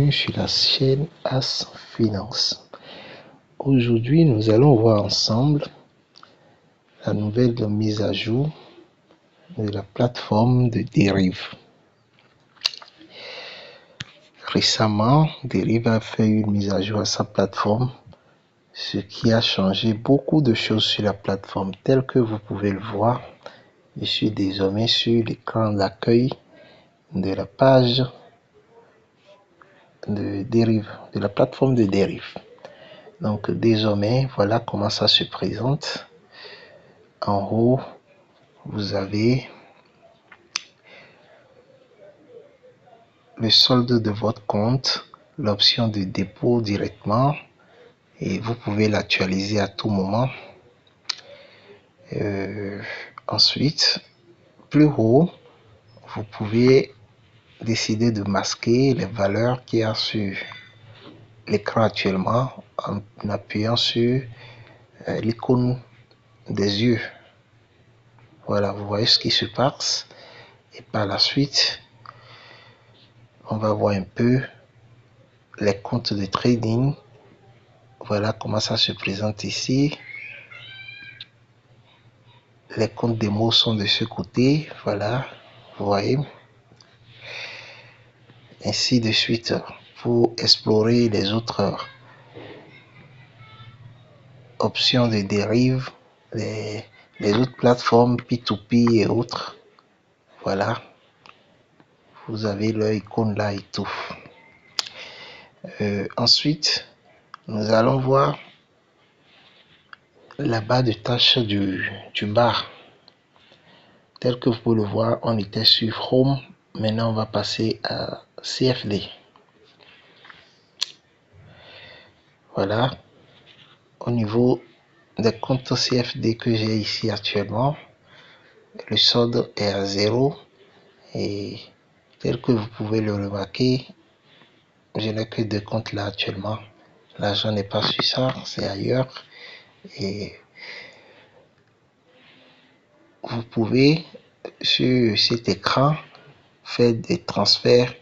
bienvenue sur la chaîne As Finance. Aujourd'hui, nous allons voir ensemble la nouvelle mise à jour de la plateforme de Derive. Récemment, Derive a fait une mise à jour à sa plateforme, ce qui a changé beaucoup de choses sur la plateforme. Tel que vous pouvez le voir, je suis désormais sur l'écran d'accueil de la page de Derive, de la plateforme de Derive. Donc désormais, voilà comment ça se présente. En haut, vous avez le solde de votre compte, l'option de dépôt directement, et vous pouvez l'actualiser à tout moment. Ensuite, plus haut, vous pouvez décider de masquer les valeurs qu'il y a sur l'écran actuellement en appuyant sur l'icône des yeux. Voilà, vous voyez ce qui se passe. Et par la suite, on va voir un peu les comptes de trading. Voilà comment ça se présente ici. Les comptes démo sont de ce côté. Voilà, vous voyez. Ainsi de suite pour explorer les autres options de dérive, les autres plateformes P2P et autres. Voilà, vous avez leur icône là et tout. Ensuite, nous allons voir la barre de tâches du bar. Tel que vous pouvez le voir, on était sur Home. Maintenant, on va passer à CFD. Voilà. Au niveau des comptes CFD que j'ai ici actuellement, le solde est à 0. Et tel que vous pouvez le remarquer, je n'ai que 2 comptes là actuellement. L'argent n'est pas sur ça, c'est ailleurs. Et vous pouvez sur cet écran faire des transferts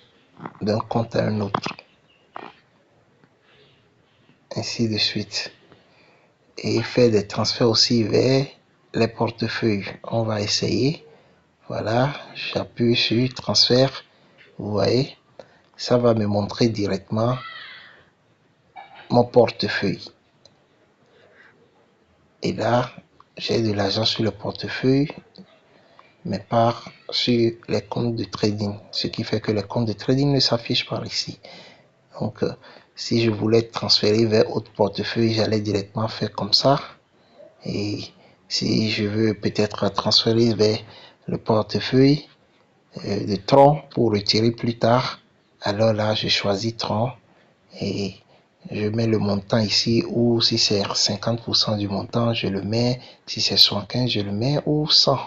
d'un compte à un autre, ainsi de suite, et faire des transferts aussi vers les portefeuilles. On va essayer. Voilà, j'appuie sur transfert, vous voyez, ça va me montrer directement mon portefeuille. Et là, j'ai de l'argent sur le portefeuille, mais pas sur les comptes de trading, ce qui fait que les comptes de trading ne s'affichent pas ici. Donc, si je voulais transférer vers autre portefeuille, j'allais directement faire comme ça. Et si je veux peut-être transférer vers le portefeuille de Tron pour retirer plus tard, alors là, je choisis Tron et je mets le montant ici, ou si c'est 50% du montant, je le mets. Si c'est 75, je le mets, ou 100.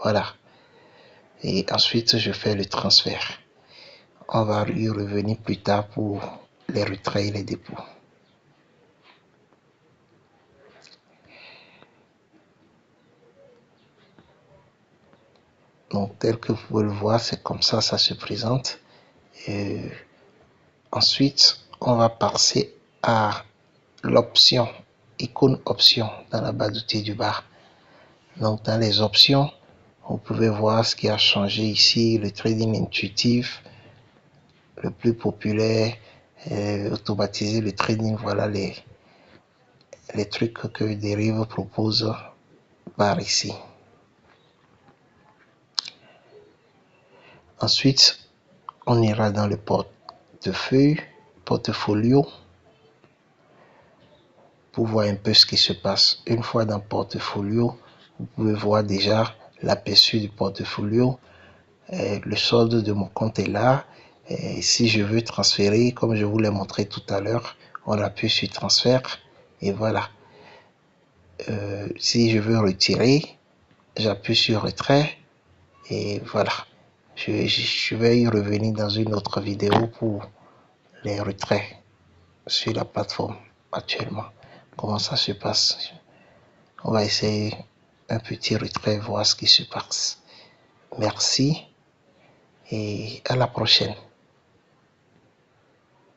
Voilà. Et ensuite, je fais le transfert. On va y revenir plus tard pour les retraits et les dépôts. Donc, tel que vous pouvez le voir, c'est comme ça se présente. Et ensuite, on va passer à l'option, icône option dans la barre d'outils du bar. Donc, dans les options, vous pouvez voir ce qui a changé ici, le trading intuitif, le plus populaire, automatiser le trading. Voilà les trucs que Derive propose par ici. Ensuite, on ira dans le portfolio pour voir un peu ce qui se passe. Une fois dans portfolio, vous pouvez voir déjà l'aperçu du portfolio. Le solde de mon compte est là. Et si je veux transférer, comme je vous l'ai montré tout à l'heure, on appuie sur transfert et voilà. Si je veux retirer, j'appuie sur retrait et voilà. Je vais y revenir dans une autre vidéo pour les retraits sur la plateforme actuellement. Comment ça se passe? On va essayer un petit retrait, voir ce qui se passe. Merci et à la prochaine.